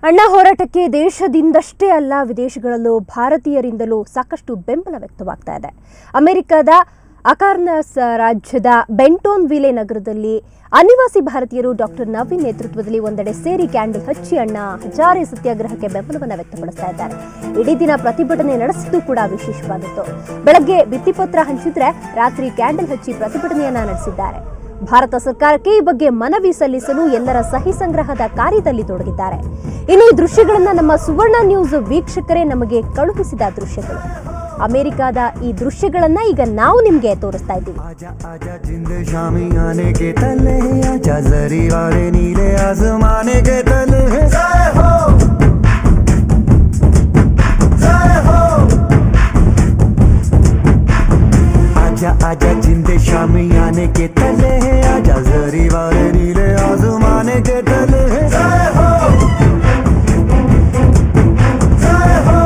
ಅಣ್ಣಾ ಹೋರಾಟಕ್ಕೆ ದೇಶದಿಂದಷ್ಟೇ ಅಲ್ಲ ವಿದೇಶಗಳಲ್ಲೂ ಭಾರತೀಯರಿಂದಲೂ ಸಾಕಷ್ಟು ಬೆಂಬಲ ವ್ಯಕ್ತವಾಗ್ತಾ ಇದೆ. ಅಮೆರಿಕದ ಅರ್ಕಾನ್ಸಾಸ್ ರಾಜ್ಯದ ಬೆಂಟೋನ್ವಿಲೆ ನಗರದಲ್ಲಿ ಅನಿವಾಸಿ ಭಾರತೀಯರು ಡಾಕ್ಟರ್ ನವೀನ್ ನೇತೃತ್ವದಲ್ಲಿ ಒಂದೆಡೆ ಸೇರಿ ಕ್ಯಾಂಡಲ್ ಹಚ್ಚಿ ಅಣ್ಣಾ ಹಜಾರೆ ಸತ್ಯಾಗ್ರಹಕ್ಕೆ ಬೆಂಬಲವನ್ನು ವ್ಯಕ್ತಪಡಿಸ್ತಾ ಇದ್ದಾರೆ. ಇಡೀ ದಿನ ಪ್ರತಿಭಟನೆ ನಡೆಸಿದ್ದು ಕೂಡ ವಿಶೇಷವಾಗಿತ್ತು. ಬೆಳಗ್ಗೆ ಭಿತ್ತಿಪತ್ರ ಹಂಚಿದ್ರೆ ರಾತ್ರಿ ಕ್ಯಾಂಡಲ್ ಹಚ್ಚಿ ಪ್ರತಿಭಟನೆಯನ್ನ ನಡೆಸಿದ್ದಾರೆ. ಭಾರತ ಸರ್ಕಾರಕ್ಕೆ ಈ ಬಗ್ಗೆ ಮನವಿ ಸಲ್ಲಿಸಲು ಎಲ್ಲರ ಸಹಿ ಸಂಗ್ರಹದ ಕಾರ್ಯದಲ್ಲಿ ತೊಡಗಿದ್ದಾರೆ. ಇನ್ನು ಈ ದೃಶ್ಯಗಳನ್ನು ನಮ್ಮ ಸುವರ್ಣ ನ್ಯೂಸ್ ವೀಕ್ಷಕರೇ ನಮಗೆ ಕಳುಹಿಸಿದ ದೃಶ್ಯಗಳು. ಅಮೆರಿಕದ ಈ ದೃಶ್ಯಗಳನ್ನ ಈಗ ನಾವು ನಿಮಗೆ ತೋರಿಸ್ತಾ ಇದ್ದೀವಿ. आजा जिंदे शामी आने के तले है, आजा जरी वाले नीले आसमाने के तले है. जय हो जय हो जय हो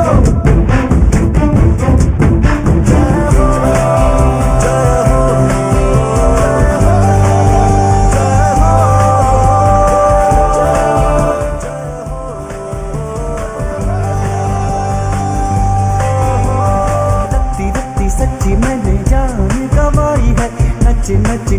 सच्ची मैंने जान गवाई है, नच नच